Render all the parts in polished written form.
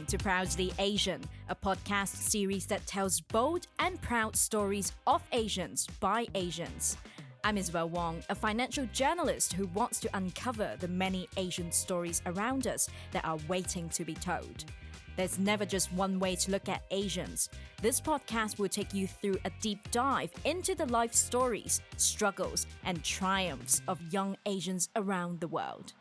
to Proudly Asian, a podcast series that tells bold and proud stories of Asians by Asians. I'm Isabel Wong, a financial journalist who wants to uncover the many Asian stories around us that are waiting to be told. There's never just one way to look at Asians. This podcast will take you through a deep dive into the life stories, struggles, and triumphs of young Asians around the world.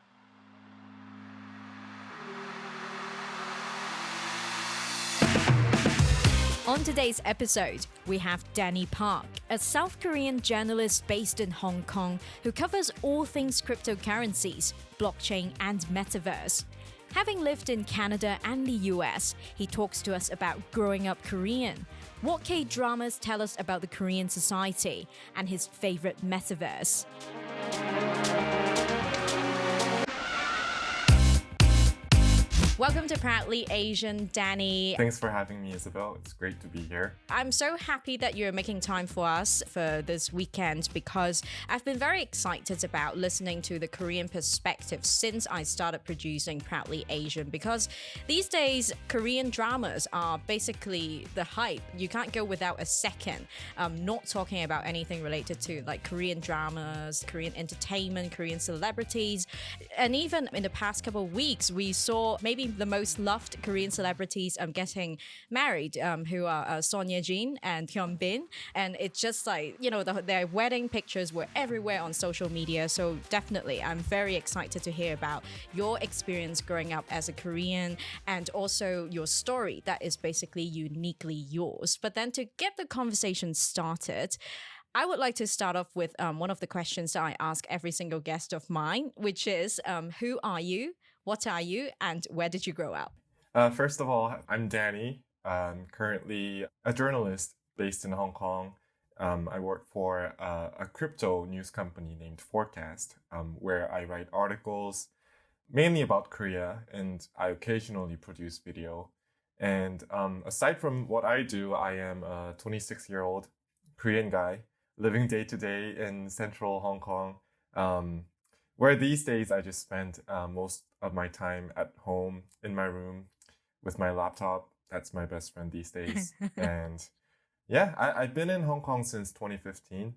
On today's episode, we have Danny Park, a South Korean journalist based in Hong Kong who covers all things cryptocurrencies, blockchain, and Metaverse. Having lived in Canada and the US, he talks to us about growing up Korean, what K-dramas tell us about the Korean society, and his favorite Metaverse. Welcome to Proudly Asian, Danny. Thanks for having me, Isabel. It's great to be here. I'm so happy that you're making time for us for this weekend because I've been very excited about listening to the Korean perspective since I started producing Proudly Asian, because these days Korean dramas are basically the hype. You can't go without a second. Not talking about anything related to like Korean dramas, Korean entertainment, Korean celebrities. And even in the past couple of weeks, we saw maybe the most loved Korean celebrities getting married, who are Son Ye-jin and Hyun Bin. And it's just like, you know, their wedding pictures were everywhere on social media. So definitely, I'm very excited to hear about your experience growing up as a Korean and also your story that is basically uniquely yours. But then to get the conversation started, I would like to start off with one of the questions that I ask every single guest of mine, which is, who are you? What are you? And where did you grow up? First of all, I'm Danny. I'm currently a journalist based in Hong Kong. I work for a crypto news company named Forecast, where I write articles mainly about Korea, and I occasionally produce video. And aside from what I do, I am a 26-year-old Korean guy living day to day in central Hong Kong, where these days I just spend most of my time at home in my room with my laptop. That's my best friend these days. And yeah, I've been in Hong Kong since 2015,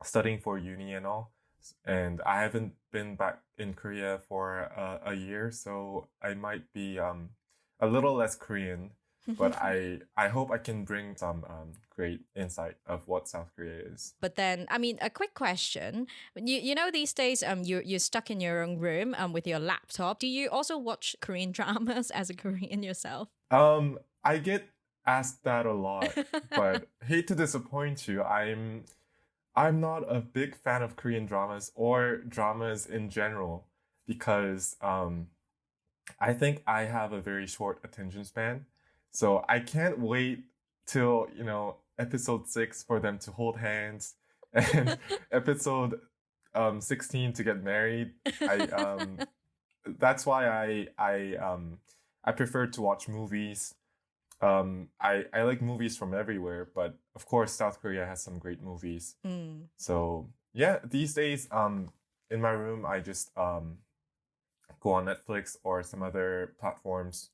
studying for uni and all. And I haven't been back in Korea for a year, so I might be a little less Korean. But I hope I can bring some great insight of what South Korea is. But then, I mean, a quick question. You know, these days, you're stuck in your own room with your laptop. Do you also watch Korean dramas as a Korean yourself? I get asked that a lot, but hate to disappoint you. I'm not a big fan of Korean dramas or dramas in general because I think I have a very short attention span. So I can't wait till, episode 6 for them to hold hands and episode 16 to get married. That's why I prefer to watch movies. I like movies from everywhere, but of course South Korea has some great movies. So yeah, these days in my room I just go on Netflix or some other platforms,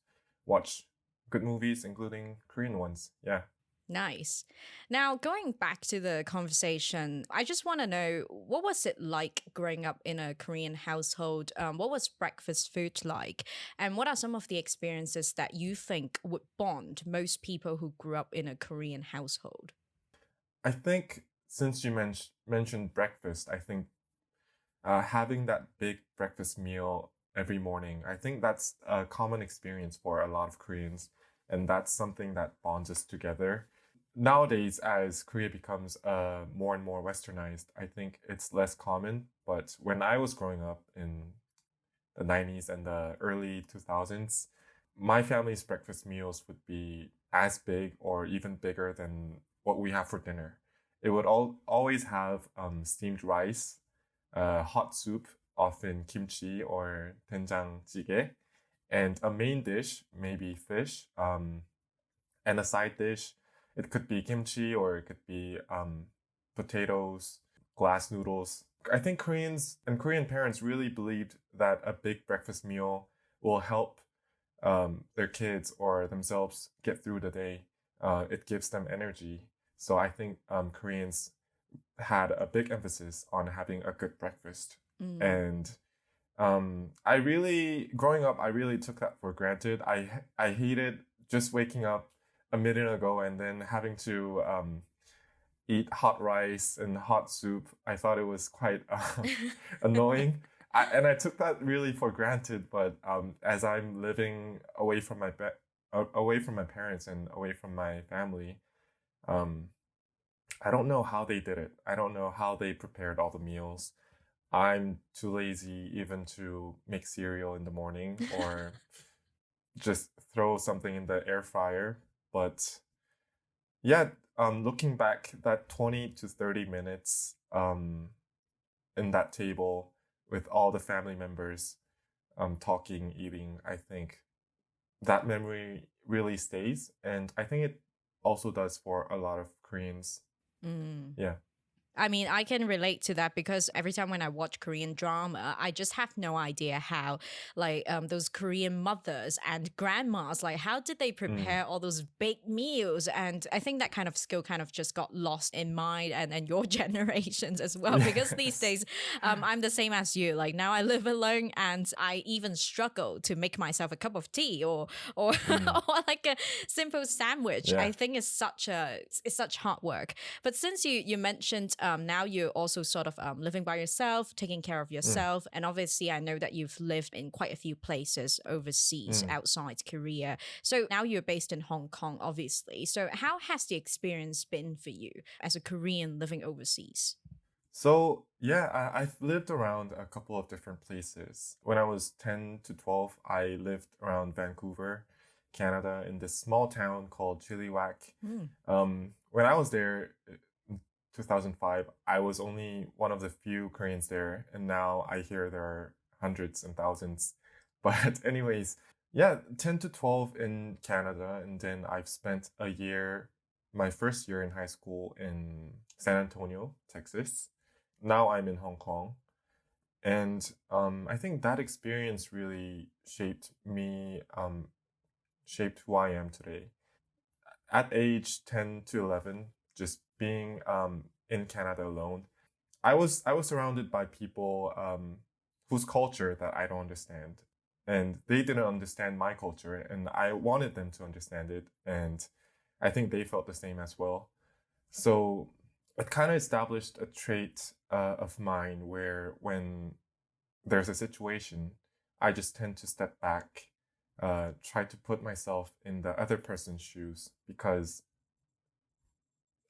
watch good movies, including Korean ones. Yeah. Nice. Now, going back to the conversation, I just want to know, what was it like growing up in a Korean household? What was breakfast food like? And what are some of the experiences that you think would bond most people who grew up in a Korean household? I think since you mentioned breakfast, I think having that big breakfast meal every morning, I think that's a common experience for a lot of Koreans. And that's something that bonds us together. Nowadays, as Korea becomes more and more westernized, I think it's less common. But when I was growing up in the 90s and the early 2000s, my family's breakfast meals would be as big or even bigger than what we have for dinner. It would always have steamed rice, hot soup, often kimchi or doenjang jjigae, and a main dish, maybe fish, and a side dish. It could be kimchi or it could be potatoes, glass noodles. I think Koreans and Korean parents really believed that a big breakfast meal will help their kids or themselves get through the day. It gives them energy. So I think Koreans had a big emphasis on having a good breakfast. Mm. And I really, growing up, I really took that for granted. I hated just waking up a minute ago and then having to eat hot rice and hot soup. I thought it was quite annoying. And I took that really for granted. But as I'm living away from my parents and away from my family, um, I don't know how they did it. I don't know how they prepared all the meals. I'm too lazy even to make cereal in the morning or just throw something in the air fryer. But yeah, looking back, that 20 to 30 minutes in that table with all the family members talking, eating, I think that memory really stays. And I think it also does for a lot of Koreans. Mm. Yeah. I mean, I can relate to that because every time when I watch Korean drama, I just have no idea how, like, those Korean mothers and grandmas, like, how did they Mm. prepare all those big meals? And I think that kind of skill kind of just got lost in mine and your generations as well. Because these Yes. days, I'm the same as you. Like now, I live alone, and I even struggle to make myself a cup of tea or Mm. or like a simple sandwich. Yeah. I think it's such hard work. But since you mentioned now you're also sort of living by yourself, taking care of Mm. yourself, and obviously I know that you've lived in quite a few places overseas Mm. outside Korea. So now you're based in Hong Kong, obviously. So how has the experience been for you as a Korean living overseas? So yeah, I've lived around a couple of different places. When I was 10 to 12, I lived around Vancouver, Canada, in this small town called Chilliwack. Mm. When I was there in 2005, I was only one of the few Koreans there, and now I hear there are hundreds and thousands. But anyways, yeah, 10 to 12 in Canada, and then I've spent a year, my first year in high school in San Antonio, Texas. Now I'm in Hong Kong. And I think that experience really shaped me, shaped who I am today. At age 10 to 11, just being in Canada alone, I was surrounded by people whose culture that I don't understand. And they didn't understand my culture, and I wanted them to understand it. And I think they felt the same as well. So it kind of established a trait of mine where when there's a situation, I just tend to step back, try to put myself in the other person's shoes because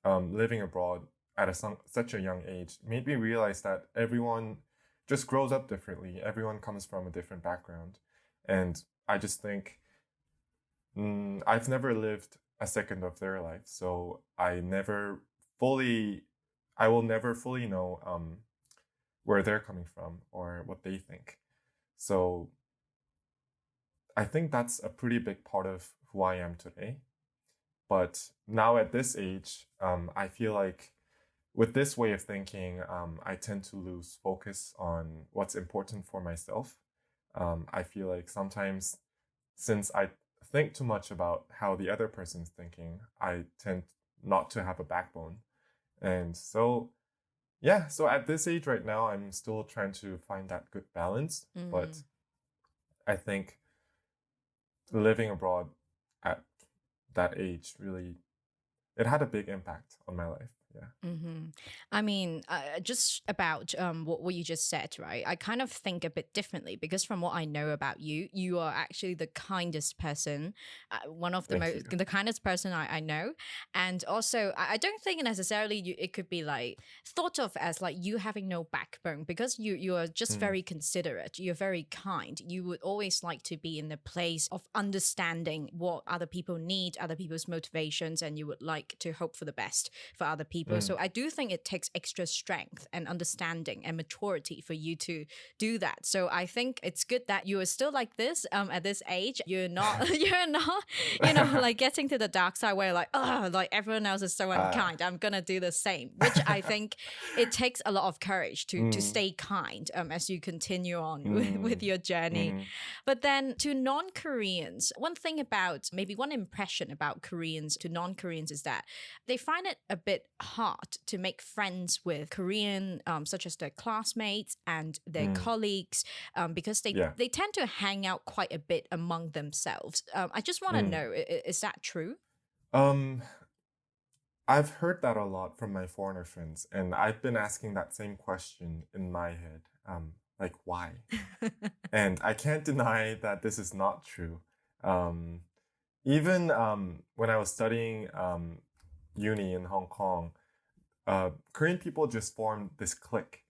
living abroad at such a young age made me realize that everyone just grows up differently. Everyone comes from a different background. And I just think I've never lived a second of their life, so fully, I will never fully know where they're coming from or what they think. So I think that's a pretty big part of who I am today. But now at this age, I feel like with this way of thinking, I tend to lose focus on what's important for myself. I feel like sometimes since I think too much about how the other person's thinking, I tend not to have a backbone. And so, yeah, so at this age right now, I'm still trying to find that good balance. But Mm. I think living abroad at that age really, it had a big impact on my life. Yeah. Hmm. I mean, just about what you just said, right? I kind of think a bit differently because from what I know about you, you are actually the kindest person, one of the Thank you. most, the kindest person I know. And also, I don't think necessarily it could be like thought of as like you having no backbone because you are just Mm. very considerate. You're very kind. You would always like to be in the place of understanding what other people need, other people's motivations, and you would like to hope for the best for other people people. So I do think it takes extra strength and understanding and maturity for you to do that. So I think it's good that you are still like this at this age. You're not you're not, like getting to the dark side where like, oh, like everyone else is so unkind. I'm gonna do the same, which I think it takes a lot of courage to stay kind as you continue on with your journey. But then to non-Koreans, one thing about maybe one impression about Koreans to non-Koreans is that they find it a bit hard to make friends with Korean, such as their classmates and their colleagues, because Yeah. they tend to hang out quite a bit among themselves. I just want to know, is that true? Um, I've heard that a lot from my foreigner friends, and I've been asking that same question in my head. Like why? And I can't deny that this is not true. Um, Even when I was studying uni in Hong Kong, Korean people just formed this clique,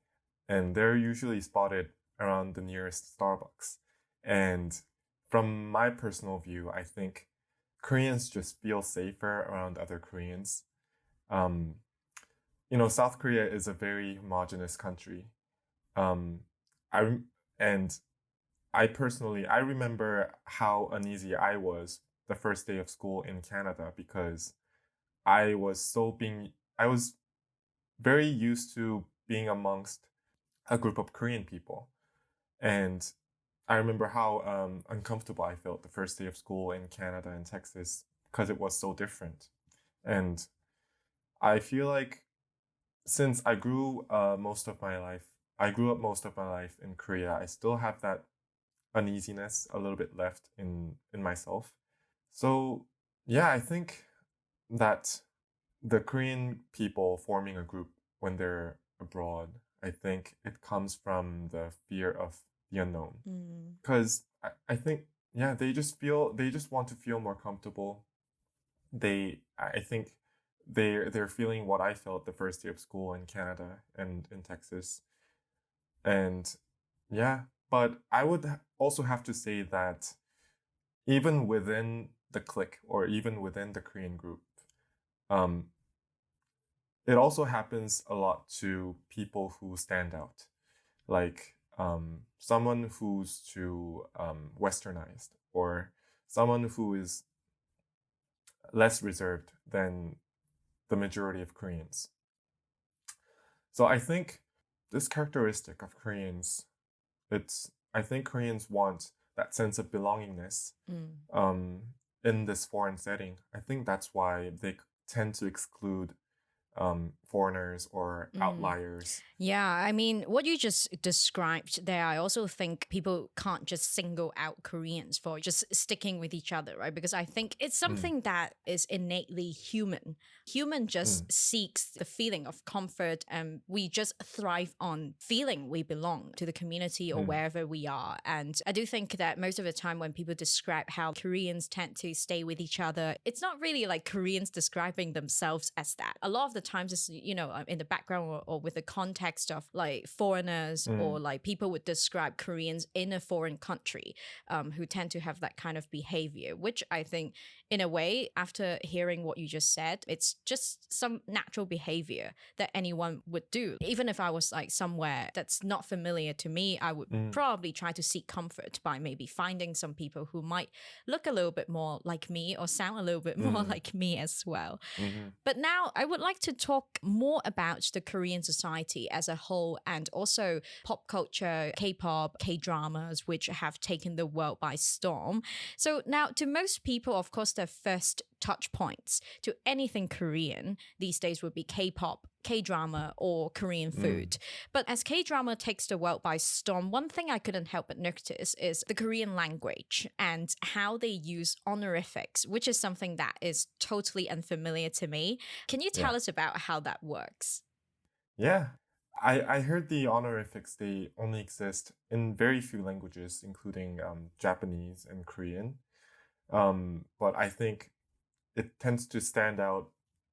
and they're usually spotted around the nearest Starbucks. And from my personal view, I think Koreans just feel safer around other Koreans. Um, South Korea is a very homogenous country. Um, I and I remember how uneasy I was the first day of school in Canada because I was very used to being amongst a group of Korean people. And I remember how uncomfortable I felt the first day of school in Canada and Texas because it was so different. And I feel like since I grew up most of my life in Korea, I still have that uneasiness a little bit left in myself. So yeah, I think that the Korean people forming a group when they're abroad, I think it comes from the fear of the unknown. Because I think, yeah, they just want to feel more comfortable. I think they're feeling what I felt the first day of school in Canada and in Texas. And yeah, but I would also have to say that even within the clique or even within the Korean group, um, it also happens a lot to people who stand out, like someone who's too westernized or someone who is less reserved than the majority of Koreans. So I think this characteristic of Koreans, I think Koreans want that sense of belongingness in this foreign setting. I think that's why they tend to exclude foreigners or outliers. Yeah, I mean, what you just described there, I also think people can't just single out Koreans for just sticking with each other, right? Because I think it's something that is innately human. Human just seeks the feeling of comfort, and we just thrive on feeling we belong to the community or wherever we are. And I do think that most of the time when people describe how Koreans tend to stay with each other, it's not really like Koreans describing themselves as that. A lot of the times it's, in the background or with the context of like foreigners or like people would describe Koreans in a foreign country who tend to have that kind of behavior, which I think in a way, after hearing what you just said, it's just some natural behavior that anyone would do. Even if I was like somewhere that's not familiar to me, I would probably try to seek comfort by maybe finding some people who might look a little bit more like me or sound a little bit more like me as well. But now I would like to talk more about the Korean society as a whole and also pop culture, K-pop, K-dramas, which have taken the world by storm. So now to most people, of course, their first touch points to anything Korean these days would be K-pop, K-drama, or Korean food. But as K-drama takes the world by storm, one thing I couldn't help but notice is the Korean language and how they use honorifics, which is something that is totally unfamiliar to me. Can you tell us about how that works? Yeah. I heard the honorifics, they only exist in very few languages, including Japanese and Korean. But I think it tends to stand out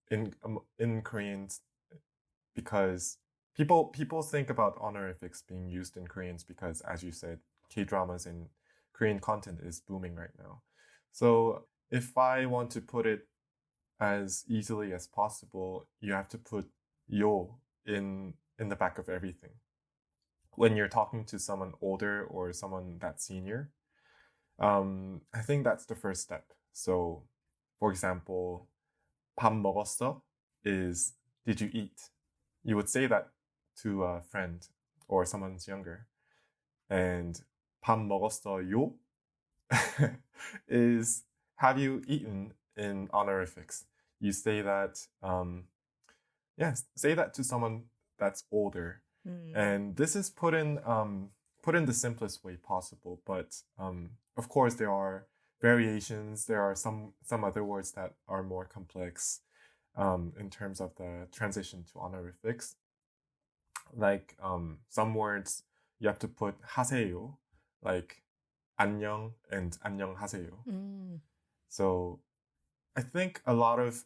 in Koreans because people think about honorifics being used in Koreans because, as you said, K-dramas and Korean content is booming right now. So if I want to put it as easily as possible, you have to put yo in the back of everything. When you're talking to someone older or someone that's senior, I think that's the first step. So, for example, 밥 먹었어 is did you eat? You would say that to a friend or someone who's younger. And 밥 먹었어요 is have you eaten in honorifics. You say that, say that to someone that's older. And this is put in the simplest way possible. But of course, there are variations. There are some other words that are more complex in terms of the transition to honorifics. Like some words you have to put 하세요, like 안녕 and 안녕하세요. So I think a lot of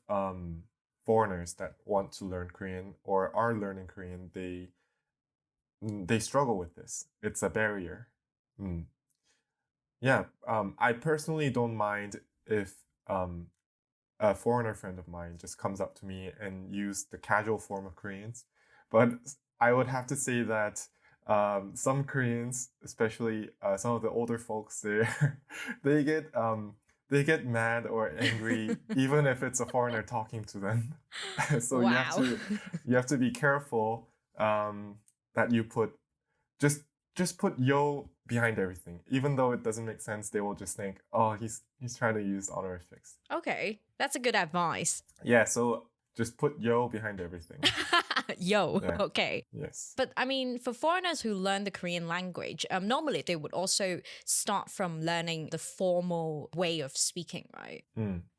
foreigners that want to learn Korean or are learning Korean, they struggle with this. It's a barrier. Yeah, I personally don't mind if a foreigner friend of mine just comes up to me and use the casual form of Koreans. But I would have to say that some Koreans, especially some of the older folks, they get mad or angry even if it's a foreigner talking to them. So Wow. you have to be careful that you put just put yo behind everything. Even though it doesn't make sense, they will just think, oh, he's trying to use honorifics. Okay, that's a good advice. Yeah, so just put yo behind everything. Yo, Yeah. okay. Yes. But I mean, for foreigners who learn the Korean language, normally they would also start from learning the formal way of speaking, right?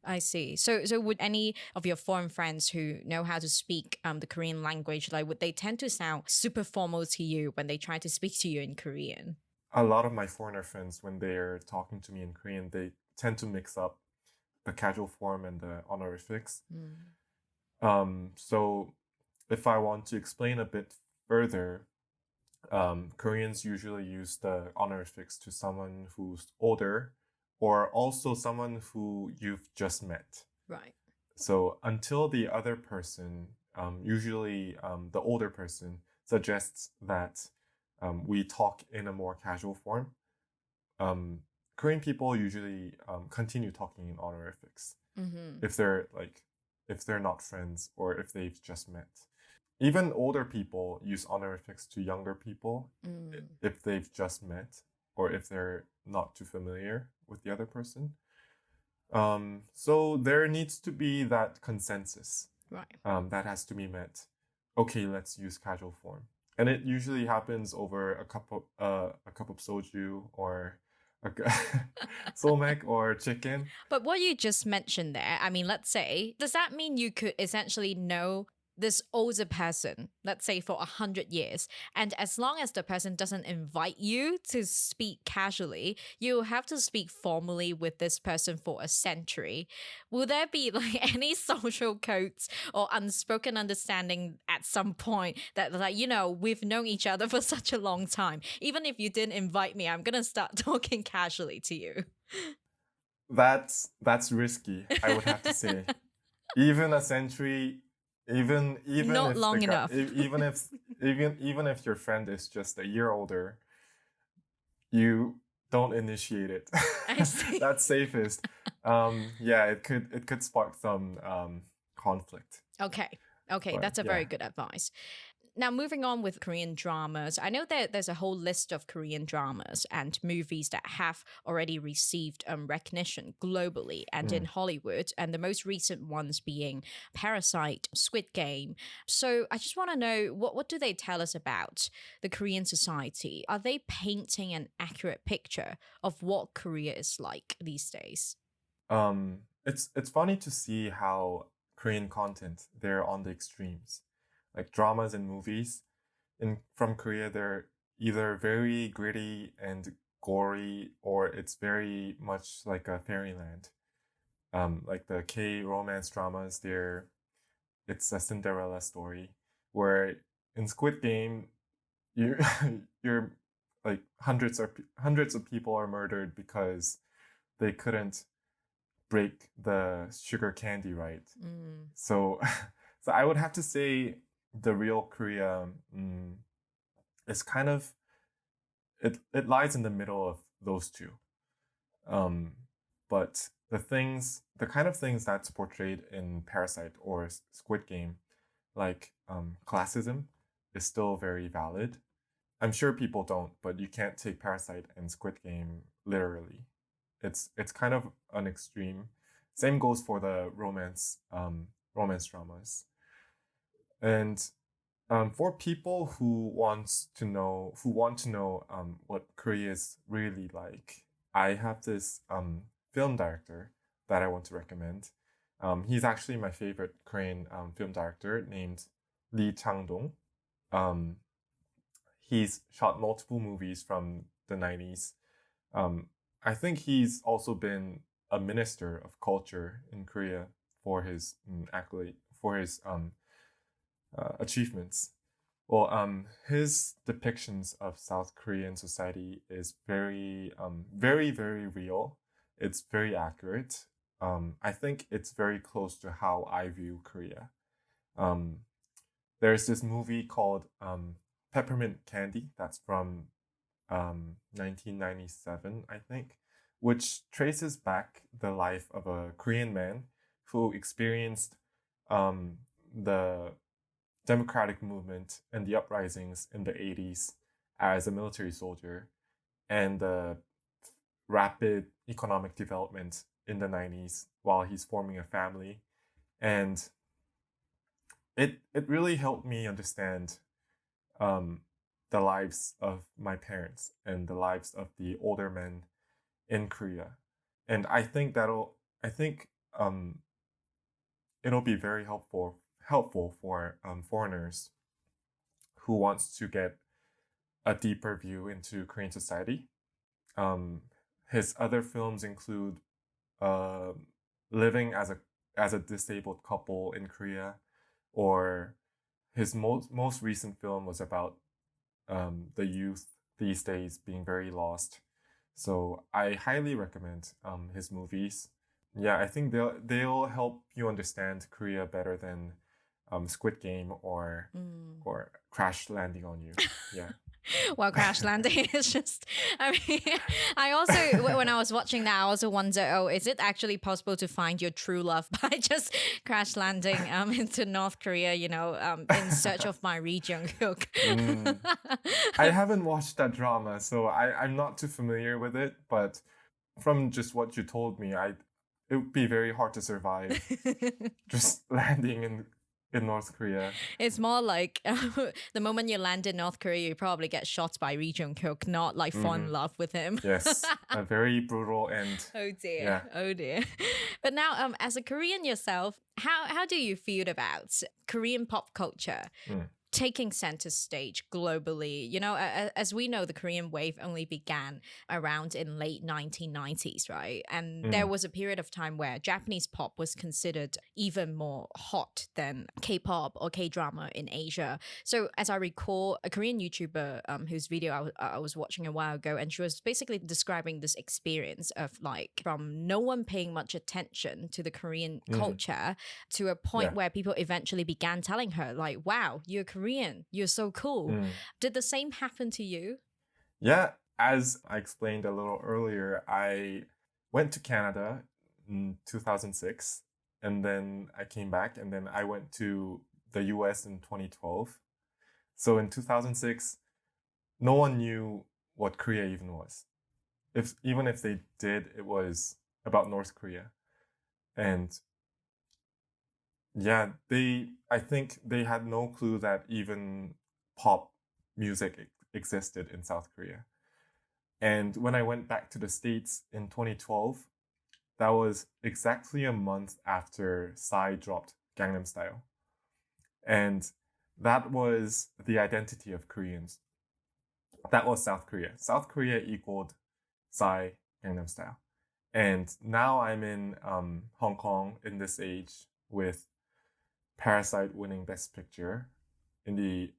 I see. So would any of your foreign friends who know how to speak the Korean language, like would they tend to sound super formal to you when they try to speak to you in Korean? A lot of my foreigner friends, when they're talking to me in Korean, they tend to mix up the casual form and the honorifics. So if I want to explain a bit further, Koreans usually use the honorifics to someone who's older or also someone who you've just met. Right. So until the other person, usually the older person, suggests that we talk in a more casual form, Korean people usually continue talking in honorifics if they're not friends or if they've just met. Even older people use honorifics to younger people if they've just met or if they're not too familiar with the other person. So there needs to be that consensus. Right. That has to be met. Okay, let's use casual form. And it usually happens over a cup of soju or a somek or chicken. But what you just mentioned there, I mean, let's say, does that mean you could essentially know this older person, let's say for 100 years, and as long as the person doesn't invite you to speak casually, you have to speak formally with this person for a century? Will there be like any social codes or unspoken understanding at some point that, like, we've known each other for such a long time, even if you didn't invite me, I'm gonna start talking casually to you? That's risky, I would have to say. Even a century, even Not if long enough. even if your friend is just a year older, you don't initiate it. I see. That's safest. Yeah, it could spark some conflict. Okay, But, that's a yeah. very good advice. Now, moving on with Korean dramas, I know that there's a whole list of Korean dramas and movies that have already received recognition globally and in Hollywood, and the most recent ones being Parasite, Squid Game. So I just want to know, what do they tell us about the Korean society? Are they painting an accurate picture of what Korea is like these days? It's funny to see how Korean content, they're on the extremes. Like dramas and movies from Korea, they're either very gritty and gory or it's very much like a fairyland. Like the K romance dramas, it's a Cinderella story. Where in Squid Game, you you're like hundreds of people are murdered because they couldn't break the sugar candy, right? Mm. So, so I would have to say the real Korea is kind of it lies in the middle of those two. Um, but the kind of things that's portrayed in Parasite or Squid Game, like classism, is still very valid. I'm sure people don't, but you can't take Parasite and Squid Game literally. It's kind of an extreme. Same goes for the romance dramas. And for people who want to know what Korea is really like, I have this film director that I want to recommend. He's actually my favorite Korean film director named Lee Chang-dong. Um, he's shot multiple movies from the 90s. Um, I think he's also been a minister of culture in Korea for his accolade, for his achievements. Well, his depictions of South Korean society is very, very real. It's very accurate. I think it's very close to how I view Korea. Um, there's this movie called Peppermint Candy that's from 1997, I think, which traces back the life of a Korean man who experienced the democratic movement and the uprisings in the 80s as a military soldier and the rapid economic development in the 90s while he's forming a family. And it really helped me understand um, the lives of my parents and the lives of the older men in Korea. And I think it'll be very helpful for foreigners who wants to get a deeper view into Korean society. His other films include uh, living as a disabled couple in Korea, or his most recent film was about the youth these days being very lost. So I highly recommend his movies. Yeah, I think they'll help you understand Korea better than Squid Game or Crash Landing on You. Yeah. Well, Crash Landing is just, I mean, I also, when I was watching that, I also wonder, oh, is it actually possible to find your true love by just crash landing into North Korea, in search of my Ri Jung-hyuk? I haven't watched that drama, so I'm not too familiar with it, but from just what you told me, it would be very hard to survive just landing in North Korea. It's more like the moment you land in North Korea, you probably get shot by Ri Jung-hyuk, not like fall in love with him. Yes, a very brutal end. Oh dear. Yeah. Oh dear. But now, as a Korean yourself, how do you feel about Korean pop culture taking center stage globally? As we know, the Korean wave only began around in late 1990s, right? And there was a period of time where Japanese pop was considered even more hot than K-pop or K-drama in Asia. So as I recall, a Korean YouTuber whose video I was watching a while ago, and she was basically describing this experience of like from no one paying much attention to the Korean culture to a point where people eventually began telling her like, wow, you're Korean, you're so cool. Did the same happen to you? Yeah, as I explained a little earlier, I went to Canada in 2006, and then I came back, and then I went to the US in 2012. So in 2006, no one knew what Korea even was. Even if they did, it was about North Korea. And yeah, I think they had no clue that even pop music existed in South Korea. And when I went back to the States in 2012, that was exactly a month after Psy dropped Gangnam Style. And that was the identity of Koreans. That was South Korea. South Korea equaled Psy, Gangnam Style. And now I'm in Hong Kong in this age with Parasite winning Best Picture, in the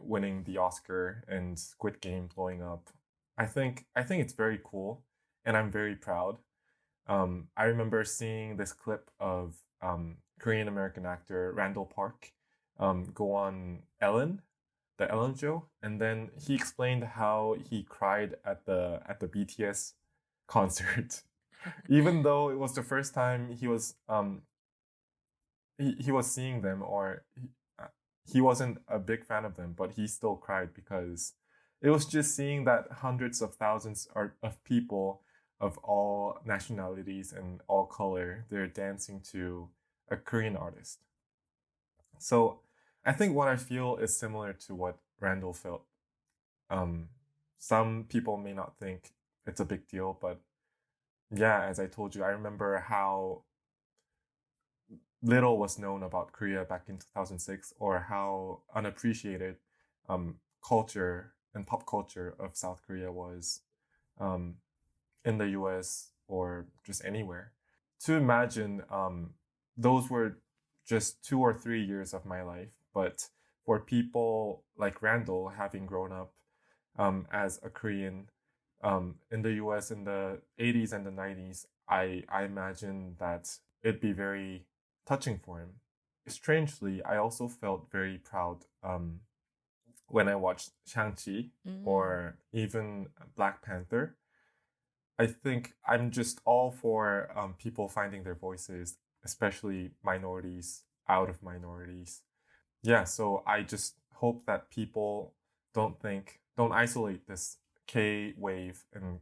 winning the Oscar, and Squid Game blowing up. I think it's very cool, and I'm very proud. I remember seeing this clip of Korean American actor Randall Park go on Ellen, the Ellen show, and then he explained how he cried at the BTS concert, even though it was the first time he was seeing them, or he wasn't a big fan of them, but he still cried because it was just seeing that hundreds of thousands of people of all nationalities and all color, they're dancing to a Korean artist. So I think what I feel is similar to what Randall felt. Um, some people may not think it's a big deal, but yeah, as I told you, I remember how little was known about Korea back in 2006, or how unappreciated culture and pop culture of South Korea was um, in the US or just anywhere. To imagine, those were just 2 or 3 years of my life, but for people like Randall, having grown up as a Korean in the US in the 80s and the 90s, I imagine that it'd be very touching for him. Strangely, I also felt very proud when I watched Shang-Chi Mm. or even Black Panther. I think I'm just all for people finding their voices, especially minorities, out of minorities. Yeah, so I just hope that people don't isolate this K wave and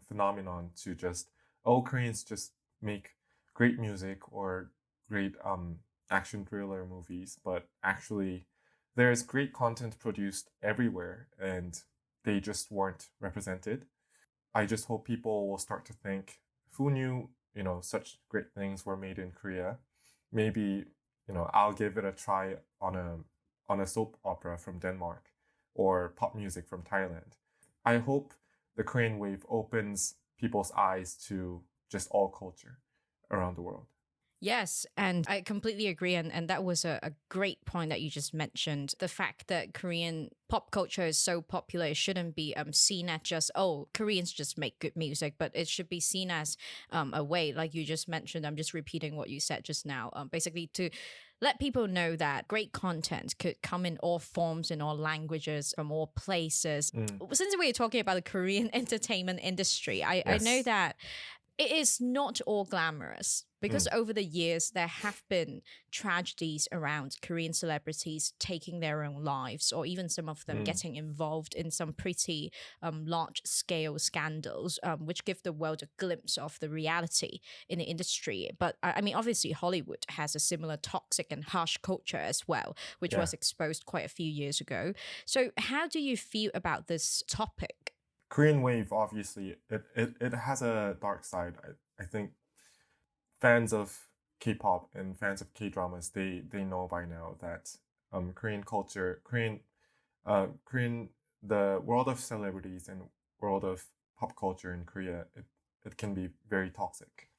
phenomenon to just, oh, Koreans just make great music or great action thriller movies, but actually there's great content produced everywhere and they just weren't represented. I just hope people will start to think, who knew, such great things were made in Korea? Maybe, I'll give it a try on a soap opera from Denmark or pop music from Thailand. I hope the Korean wave opens people's eyes to just all culture around the world. Yes, and I completely agree. And that was a great point that you just mentioned. The fact that Korean pop culture is so popular, it shouldn't be seen as just, oh, Koreans just make good music, but it should be seen as a way, like you just mentioned. I'm just repeating what you said just now. Basically, to let people know that great content could come in all forms, in all languages, from all places. Mm, Since we're talking about the Korean entertainment industry, I know yes. that it is not all glamorous because Mm, over the years there have been tragedies around Korean celebrities taking their own lives, or even some of them mm, getting involved in some pretty large scale scandals, which give the world a glimpse of the reality in the industry. But I mean, obviously, Hollywood has a similar toxic and harsh culture as well, which yeah. was exposed quite a few years ago. So, how do you feel about this topic? Korean wave, obviously, it has a dark side. I think fans of K-pop and fans of K-dramas, they know by now that Korean culture, Korean the world of celebrities and world of pop culture in Korea, it can be very toxic.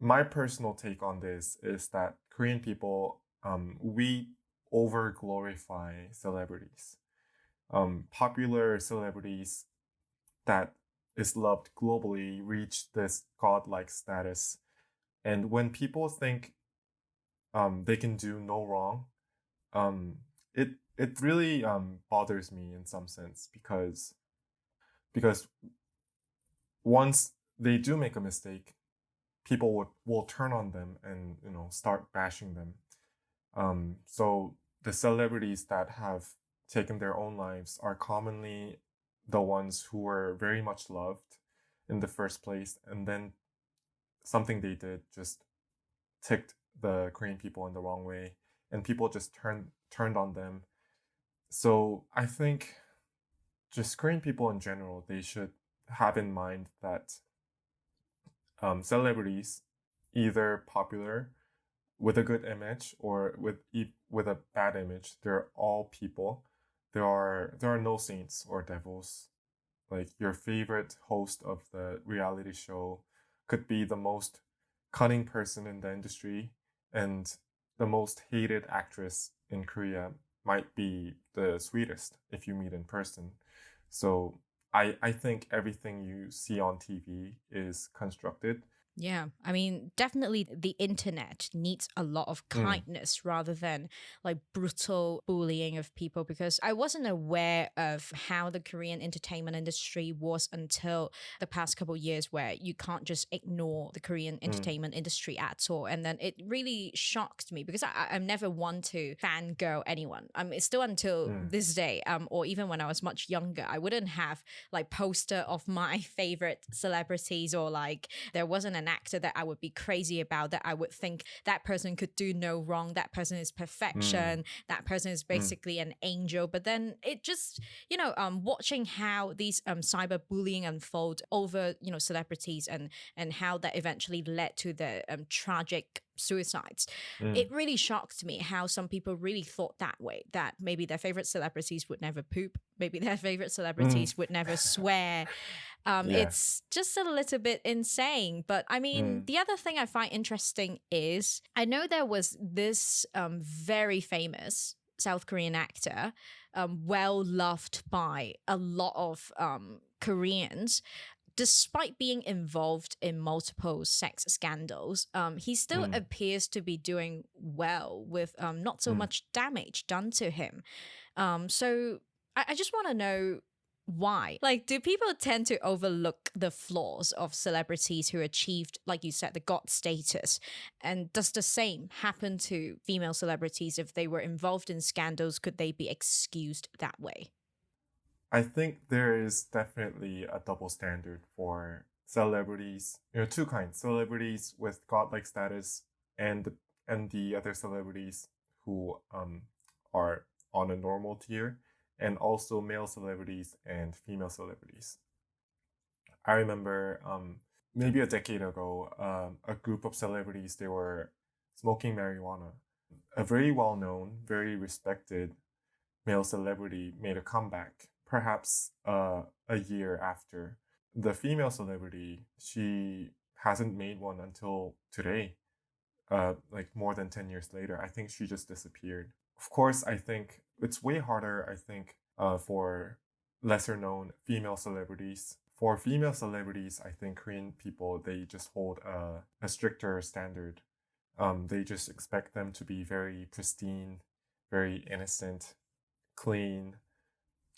My personal take on this is that Korean people, we over glorify celebrities. Popular celebrities that is loved globally reach this godlike status. And when people think they can do no wrong, um, it really bothers me in some sense because once they do make a mistake, people will turn on them and start bashing them. So the celebrities that have taken their own lives are commonly the ones who were very much loved in the first place, and then something they did just ticked the Korean people in the wrong way, and people just turned on them. So I think just Korean people in general, they should have in mind that celebrities, either popular with a good image or with a bad image, they're all people. There are no saints or devils. Like your favorite host of the reality show could be the most cunning person in the industry, and the most hated actress in Korea might be the sweetest if you meet in person. So I think everything you see on TV is constructed. Yeah, I mean, definitely the internet needs a lot of Mm, kindness rather than like brutal bullying of people, because I wasn't aware of how the Korean entertainment industry was until the past couple years, where you can't just ignore the Korean mm, entertainment industry at all. And then it really shocked me because I'm never one to fangirl anyone. It's still until mm, this day, or even when I was much younger, I wouldn't have like poster of my favorite celebrities, or like there wasn't an actor that I would be crazy about that I would think that person could do no wrong, that person is mm, perfection, that person is mm, basically an angel. But then it just, watching how these cyberbullying unfold over, celebrities, and how that eventually led to the tragic suicides, it mm, really shocked me how some people really thought that way, that maybe their favorite celebrities would never poop, maybe their favorite mm. celebrities would never swear. Yeah. It's just a little bit insane. But I mean, Mm, the other thing I find interesting is I know there was this very famous South Korean actor, well loved by a lot of Koreans. Despite being involved in multiple sex scandals, he still mm, appears to be doing well with not so mm. much damage done to him. So I just want to know why. Like, do people tend to overlook the flaws of celebrities who achieved, like you said, the god status? And does the same happen to female celebrities if they were involved in scandals? Could they be excused that way? I think there is definitely a double standard for celebrities. Two kinds: celebrities with godlike status, and the other celebrities who are on a normal tier, and also male celebrities and female celebrities. I remember maybe a decade ago, a group of celebrities, they were smoking marijuana. A very well known, very respected male celebrity made a comeback, perhaps a year after. The female celebrity, she hasn't made one until today, like more than 10 years later. I think she just disappeared. Of course, I think it's way harder, I think, for lesser known female celebrities. For female celebrities, I think Korean people, they just hold a stricter standard. They just expect them to be very pristine, very innocent, clean,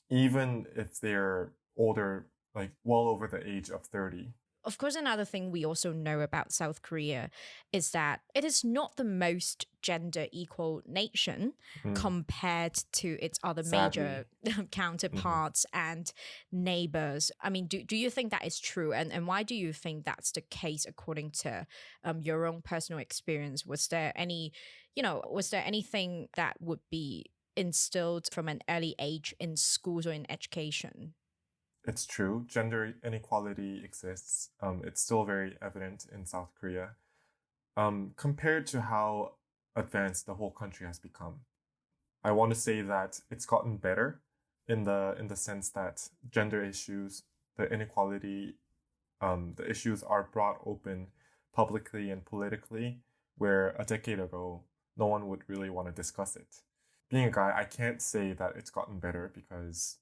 even if they're older, like well over the age of 30. Of course, another thing we also know about South Korea is that it is not the most gender equal nation Mm, compared to its other sadly. major Hmm. counterparts and neighbors. I mean, do you think that is true? And why do you think that's the case according to your own personal experience? Was there anything that would be instilled from an early age in schools or in education? It's true, gender inequality exists. It's still very evident in South Korea. Compared to how advanced the whole country has become, I want to say that it's gotten better in the sense that gender issues, the inequality, the issues are brought open publicly and politically, where a decade ago no one would really want to discuss it. Being a guy, I can't say that it's gotten better because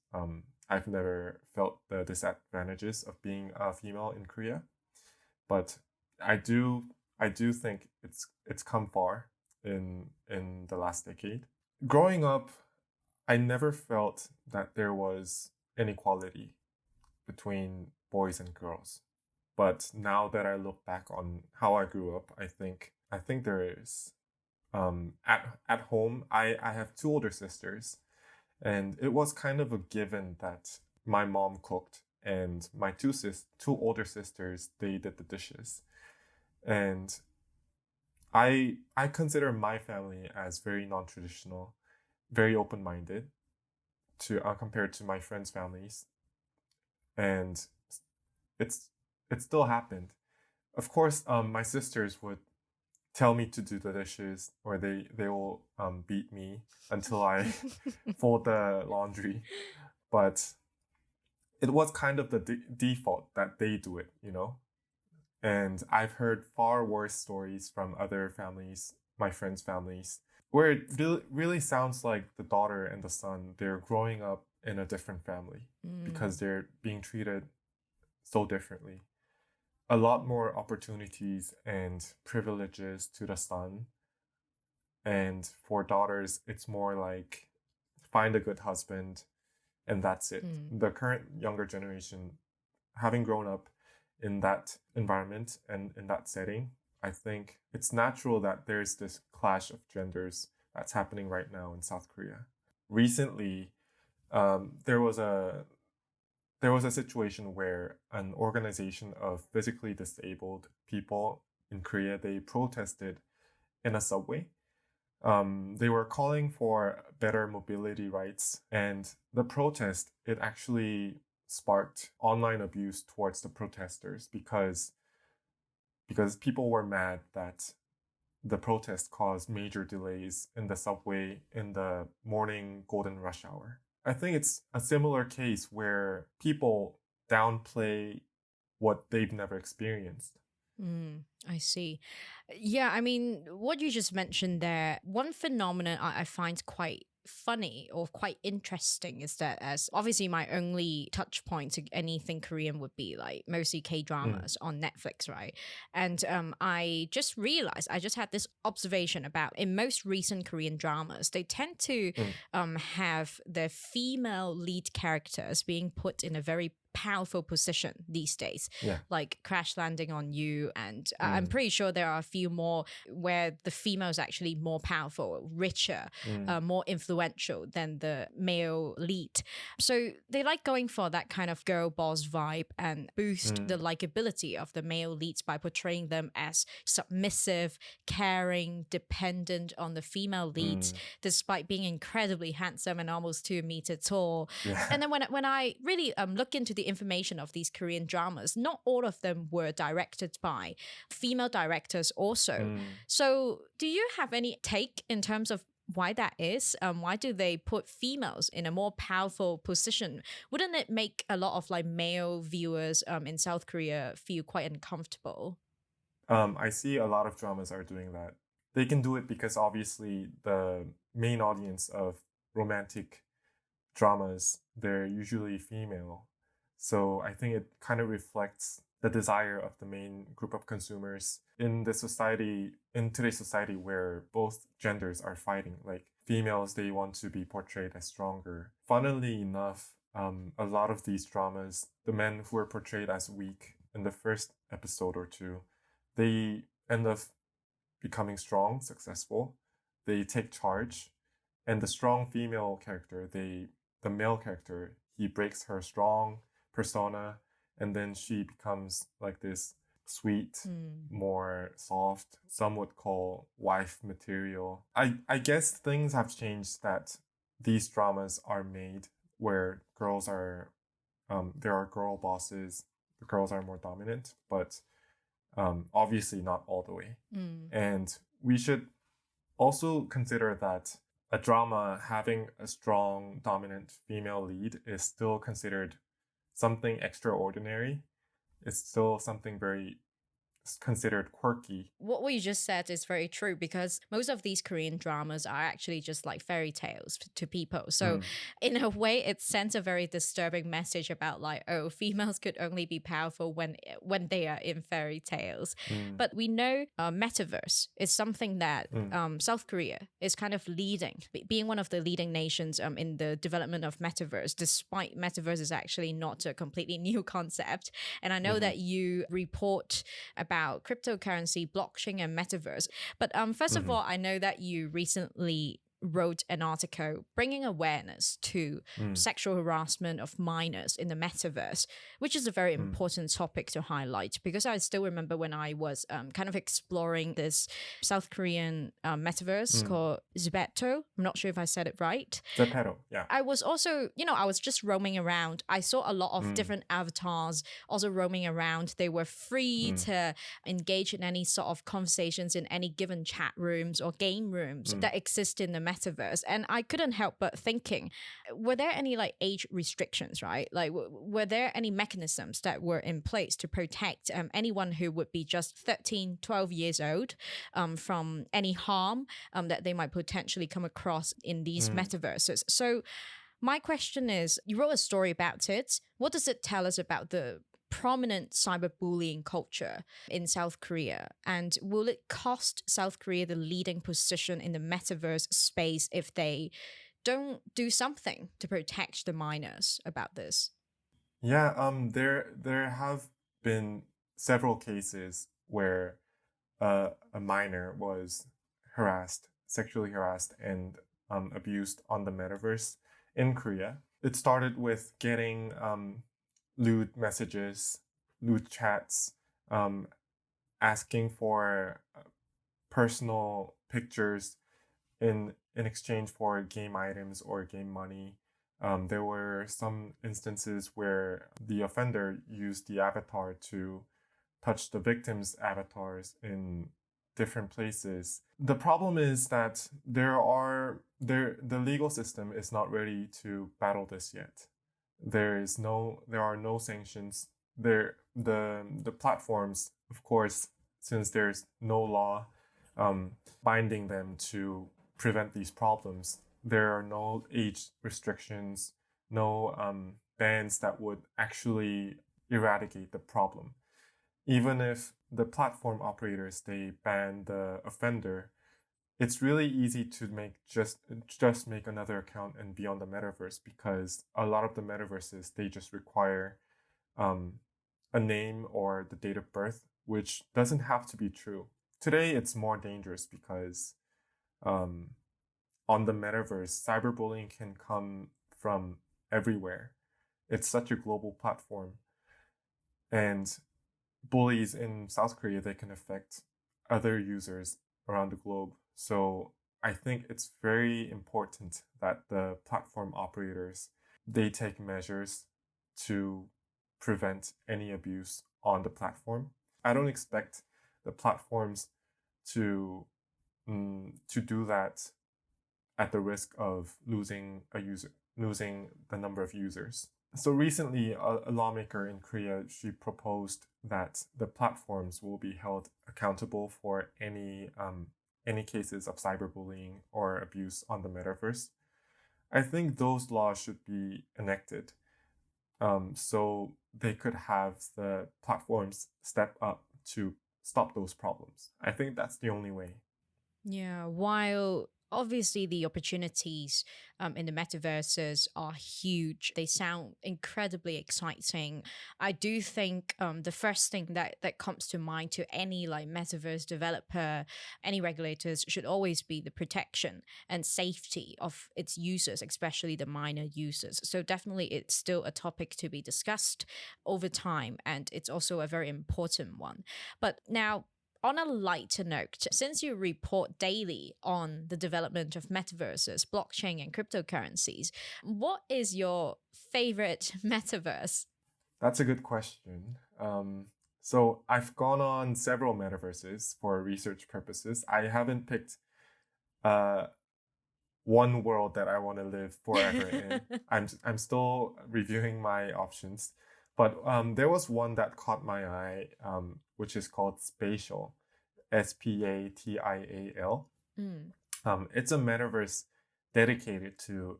I've never felt the disadvantages of being a female in Korea, but I do I do think it's come far in the last decade. Growing up, I never felt that there was inequality between boys and girls. But now that I look back on how I grew up, I think there is. At home, I have two older sisters, and it was kind of a given that my mom cooked and my two older sisters, they did the dishes. And I consider my family as very non-traditional, very open-minded to compared to my friends' families, and it's it still happened. Of course, my sisters would tell me to do the dishes, or they will beat me until I fold the laundry. But it was kind of the default that they do it, you know. And I've heard far worse stories from other families, my friends' families, where it really sounds like the daughter and the son, they're growing up in a different family because they're being treated so differently. A lot more opportunities and privileges to the son. And for daughters, it's more like find a good husband and that's it. The current younger generation, having grown up in that environment and in that setting, I think it's natural that there's this clash of genders that's happening right now in South Korea. Recently, there was a situation where an organization of physically disabled people in Korea, they protested in a subway. They were calling for better mobility rights, and the protest, it actually sparked online abuse towards the protesters because people were mad that the protest caused major delays in the subway in the morning golden rush hour. I think it's a similar case where people downplay what they've never experienced. I see. Yeah, I mean, what you just mentioned there, one phenomenon I find quite funny or quite interesting is that, as obviously my only touch point to anything Korean would be like mostly K dramas on Netflix, right? And I just realized, I just had this observation about in most recent Korean dramas, they tend to have the female lead characters being put in a very powerful position these days, like Crash Landing on You. And I'm pretty sure there are a few more where the female is actually more powerful, richer, more influential than the male lead. So they like going for that kind of girl boss vibe and boost the likability of the male leads by portraying them as submissive, caring, dependent on the female leads, despite being incredibly handsome and almost 2 meter tall. And then when I really look into the information of these Korean dramas, not all of them were directed by female directors also. So do you have any take in terms of why that is? Why do they put females in a more powerful position? Wouldn't it make a lot of like male viewers in South Korea feel quite uncomfortable? I see a lot of dramas are doing that. They can do it because obviously the main audience of romantic dramas, they're usually female. So I think it kind of reflects the desire of the main group of consumers in today's society where both genders are fighting. Like females, they want to be portrayed as stronger. Funnily enough, a lot of these dramas, the men who are portrayed as weak in the first episode or two, they end up becoming strong, successful. They take charge, and the strong female character, the male character, he breaks her strong persona, and then she becomes like this sweet, more soft, some would call wife material. I guess things have changed that these dramas are made where girls are, there are girl bosses, the girls are more dominant, but obviously not all the way. And we should also consider that a drama having a strong, dominant female lead is still considered something extraordinary. It's still something very considered quirky. What you just said is very true, because most of these Korean dramas are actually just like fairy tales to people. So in a way, it sends a very disturbing message about like, oh, females could only be powerful when they are in fairy tales. But we know Metaverse is something that South Korea is kind of leading, being one of the leading nations in the development of Metaverse, despite Metaverse is actually not a completely new concept. And I know that you report about cryptocurrency, blockchain, and metaverse. But first of all, I know that you recently wrote an article bringing awareness to sexual harassment of minors in the metaverse, which is a very important topic to highlight, because I still remember when I was kind of exploring this South Korean metaverse called Zepeto. I'm not sure if I said it right. Zepeto, yeah. I was also, I was just roaming around. I saw a lot of different avatars also roaming around. They were free to engage in any sort of conversations in any given chat rooms or game rooms that exist in the metaverse. And I couldn't help but thinking, were there any like age restrictions, right? Like, were there any mechanisms that were in place to protect anyone who would be just 13, 12 years old from any harm that they might potentially come across in these metaverses? So My question is, you wrote a story about it. What does it tell us about the prominent cyberbullying culture in South Korea? And will it cost South Korea the leading position in the metaverse space if they don't do something to protect the minors about this? Yeah, there have been several cases where a minor was sexually harassed, and abused on the metaverse in Korea. It started with getting lewd messages, lewd chats, um, asking for personal pictures in exchange for game items or game money. There were some instances where the offender used the avatar to touch the victims' avatars in different places. The problem is that the legal system is not ready to battle this yet. There are no sanctions. The platforms, of course, since there's no law um, binding them to prevent these problems, there are no age restrictions, no bans that would actually eradicate the problem. Even if the platform operators they ban the offender, it's really easy to just make another account and be on the metaverse, because a lot of the metaverses they just require um, a name or the date of birth, which doesn't have to be true. Today it's more dangerous because um, on the metaverse, cyberbullying can come from everywhere. It's such a global platform, and bullies in South Korea they can affect other users around the globe. So I think it's very important that the platform operators they take measures to prevent any abuse on the platform. I don't expect the platforms to to do that at the risk of losing the number of users. So recently, a lawmaker in Korea, she proposed that the platforms will be held accountable for any cases of cyberbullying or abuse on the metaverse. I think those laws should be enacted, so they could have the platforms step up to stop those problems. I think that's the only way. Yeah, while obviously the opportunities in the metaverses are huge, they sound incredibly exciting. I do think the first thing that comes to mind to any like metaverse developer, any regulators should always be the protection and safety of its users, especially the minor users. So definitely, it's still a topic to be discussed over time, and it's also a very important one. But now, on a lighter note, since you report daily on the development of metaverses, blockchain, and cryptocurrencies, what is your favorite metaverse? That's a good question. So I've gone on several metaverses for research purposes. I haven't picked uh, one world that I want to live forever in. I'm still reviewing my options, but there was one that caught my eye, which is called Spatial, Spatial. Mm. It's a metaverse dedicated to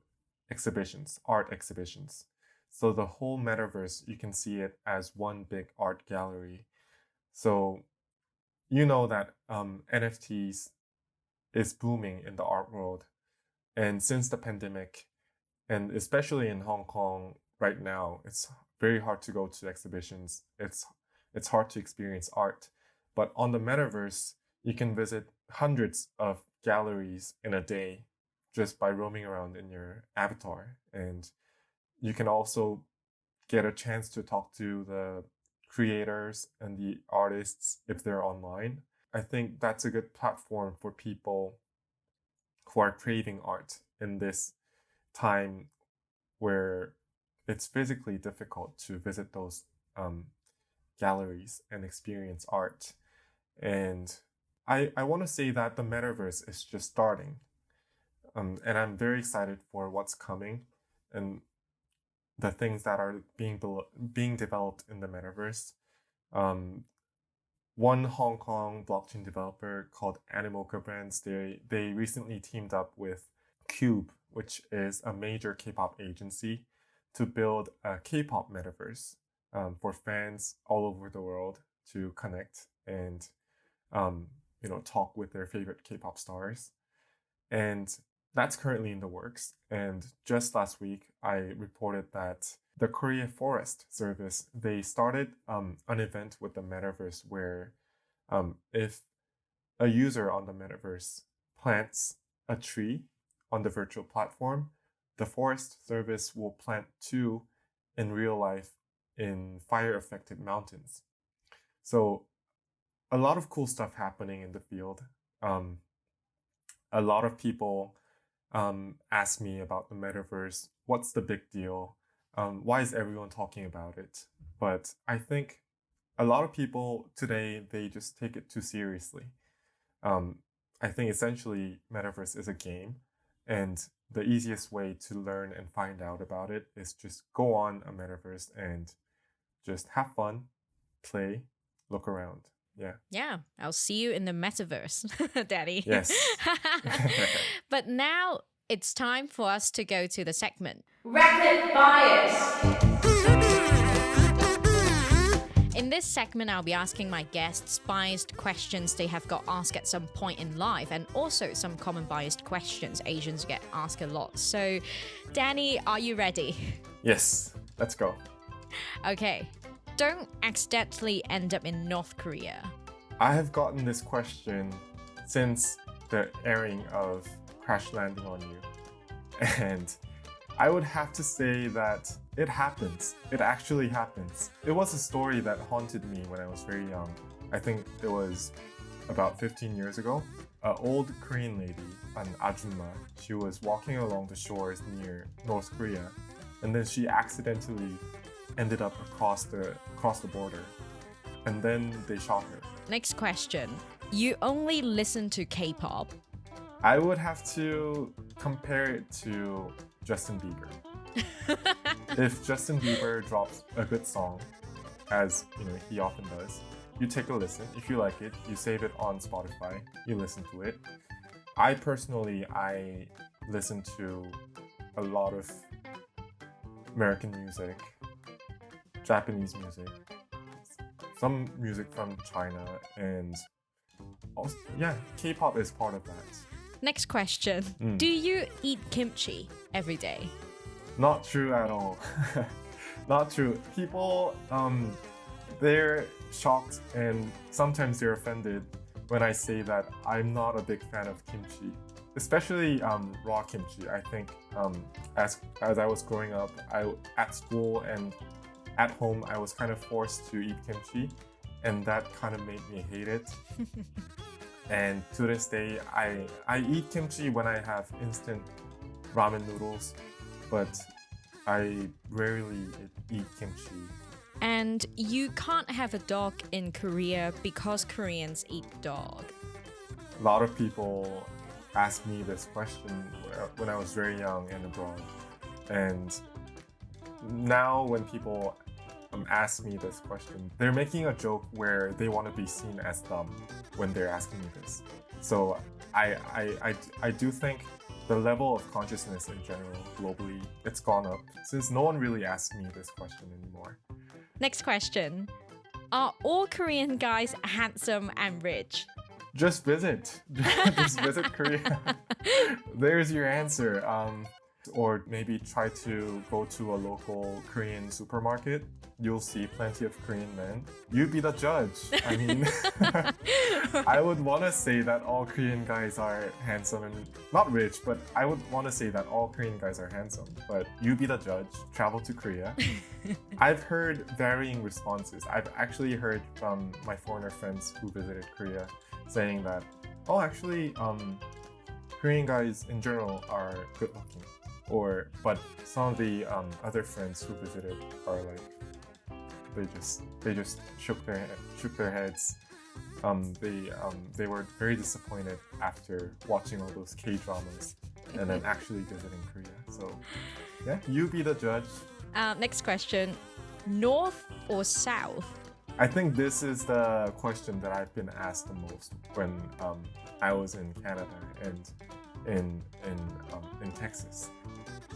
exhibitions, art exhibitions. So the whole metaverse, you can see it as one big art gallery. So you know that NFTs is booming in the art world. And since the pandemic, and especially in Hong Kong right now, it's very hard to go to exhibitions. It's hard to experience art. But on the metaverse, you can visit hundreds of galleries in a day just by roaming around in your avatar. And you can also get a chance to talk to the creators and the artists if they're online. I think that's a good platform for people who are craving art in this time where it's physically difficult to visit those um, galleries and experience art. And I want to say that the metaverse is just starting. And I'm very excited for what's coming and the things that are being developed in the metaverse. Um, One Hong Kong blockchain developer called Animoca Brands, they recently teamed up with Cube, which is a major K-pop agency, to build a K-pop metaverse for fans all over the world to connect and talk with their favorite K-pop stars. And that's currently in the works. And just last week, I reported that the Korea Forest Service, they started an event with the metaverse where if a user on the metaverse plants a tree on the virtual platform, the Forest Service will plant two in real life in fire-affected mountains. So a lot of cool stuff happening in the field. A lot of people ask me about the metaverse. What's the big deal? Why is everyone talking about it? But I think a lot of people today, they just take it too seriously. I think essentially Metaverse is a game, and the easiest way to learn and find out about it is just go on a Metaverse and just have fun, play, look around. Yeah. Yeah, I'll see you in the metaverse, Daddy. Yes. But now it's time for us to go to the segment Rapid Fires. In this segment, I'll be asking my guests biased questions they have got asked at some point in life, and also some common biased questions Asians get asked a lot. So, Danny, are you ready? Yes, let's go. Okay. Don't accidentally end up in North Korea. I have gotten this question since the airing of Crash Landing on You. And I would have to say that it happens. It actually happens. It was a story that haunted me when I was very young. I think it was about 15 years ago. An old Korean lady, an ajumma, she was walking along the shores near North Korea, and then she accidentally ended up across the border, and then they shot her. Next question. You only listen to K-pop. I would have to compare it to Justin Bieber. If Justin Bieber drops a good song, as he often does, you take a listen. If you like it, you save it on Spotify, you listen to it. I personally listen to a lot of American music, Japanese music, some music from China, and also, yeah, K-pop is part of that. Next question. Do you eat kimchi every day? Not true at all. Not true. People, they're shocked and sometimes they're offended when I say that I'm not a big fan of kimchi, especially raw kimchi. I think as I was growing up, at school and at home, I was kind of forced to eat kimchi, and that kind of made me hate it. And to this day, I eat kimchi when I have instant ramen noodles, but I rarely eat kimchi. And you can't have a dog in Korea because Koreans eat dog. A lot of people asked me this question when I was very young and abroad. And now when people ask me this question, they're making a joke where they want to be seen as dumb when they're asking me this. So I do think the level of consciousness in general globally, it's gone up since no one really asks me this question anymore. Next question. Are all Korean guys handsome and rich? Just visit. Just visit Korea. There's your answer. Or maybe try to go to a local Korean supermarket. You'll see plenty of Korean men. You be the judge. I mean, I would want to say that all Korean guys are handsome and not rich, but I would want to say that all Korean guys are handsome. But you be the judge. Travel to Korea. I've heard varying responses. I've actually heard from my foreigner friends who visited Korea saying that, actually, Korean guys in general are good looking. But some of the other friends who visited are like, they just shook their heads. They were very disappointed after watching all those K-dramas and then actually visiting Korea. So yeah, you be the judge. Next question. North or south? I think this is the question that I've been asked the most when I was in Canada, and in Texas.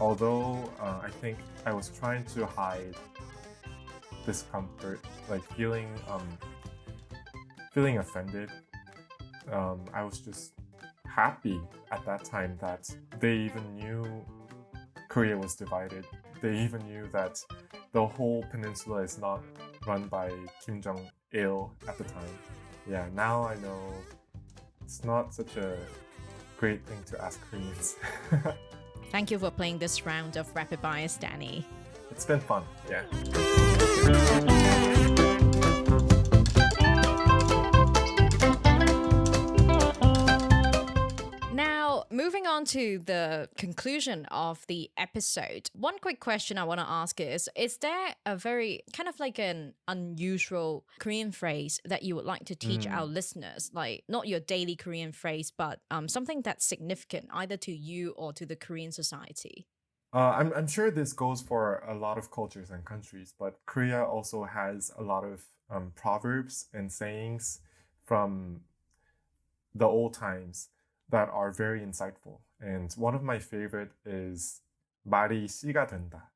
Although I think I was trying to hide discomfort, like feeling offended. I was just happy at that time that they even knew Korea was divided. They even knew that the whole peninsula is not run by Kim Jong-il at the time. Yeah, now I know it's not such a great thing to ask Koreans. Thank you for playing this round of Rapid Bias, Danny. It's been fun, yeah. Now, moving on to the conclusion of the episode, one quick question I want to ask is there a very kind of like an unusual Korean phrase that you would like to teach our listeners? Like, not your daily Korean phrase, but something that's significant either to you or to the Korean society? I'm sure this goes for a lot of cultures and countries, but Korea also has a lot of proverbs and sayings from the old times that are very insightful. And one of my favorite is 말이 씨가 된다.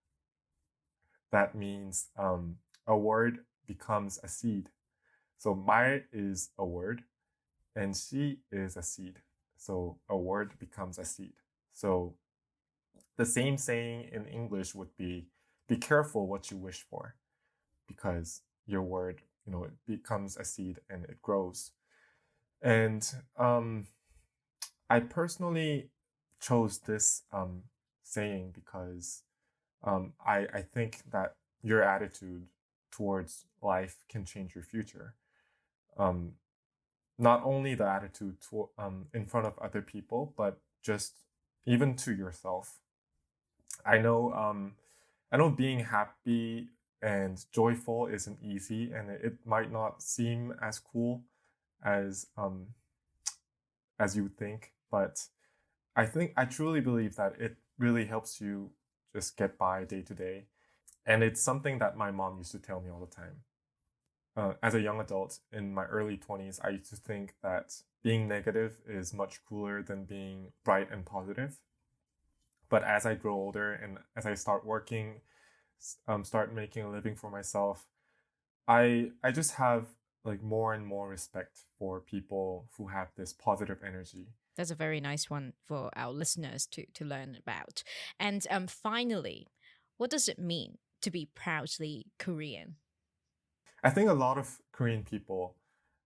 That means a word becomes a seed. So 말 is a word and 씨 is a seed. So a word becomes a seed. So the same saying in English would be careful what you wish for, because your word, it becomes a seed and it grows. And I personally chose this saying because I think that your attitude towards life can change your future. Not only the attitude in front of other people, but just even to yourself. I know being happy and joyful isn't easy, and it might not seem as cool as you think, but I truly believe that it really helps you just get by day to day. And it's something that my mom used to tell me all the time. As a young adult in my early 20s, I used to think that being negative is much cooler than being bright and positive. But as I grow older and as I start working, start making a living for myself, I just have like more and more respect for people who have this positive energy. That's a very nice one for our listeners to learn about. And finally, what does it mean to be proudly Korean? I think a lot of Korean people,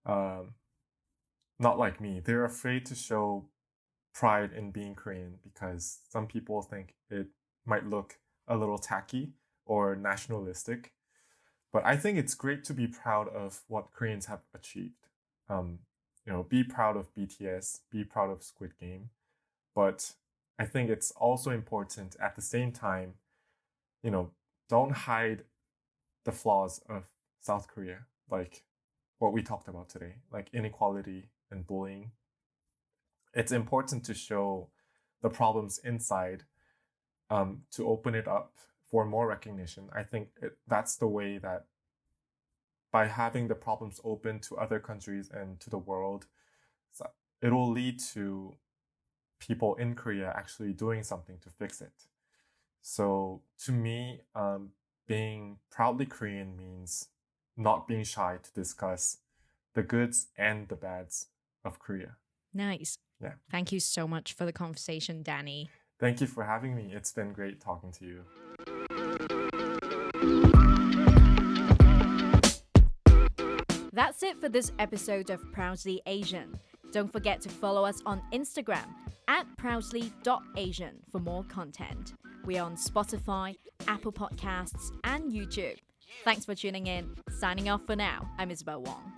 not like me, they're afraid to show pride in being Korean because some people think it might look a little tacky or nationalistic. But I think it's great to be proud of what Koreans have achieved. Be proud of BTS, be proud of Squid Game. But I think it's also important at the same time, don't hide the flaws of South Korea, like what we talked about today, like inequality and bullying. It's important to show the problems inside, to open it up for more recognition. I think that's the way that by having the problems open to other countries and to the world, it will lead to people in Korea actually doing something to fix it. So to me, being proudly Korean means not being shy to discuss the goods and the bads of Korea. Nice. Yeah. Thank you so much for the conversation, Danny. Thank you for having me. It's been great talking to you. That's it for this episode of Proudly Asian. Don't forget to follow us on Instagram @proudly.asian for more content. We are on Spotify, Apple Podcasts, and YouTube. Thanks for tuning in. Signing off for now, I'm Isabel Wong.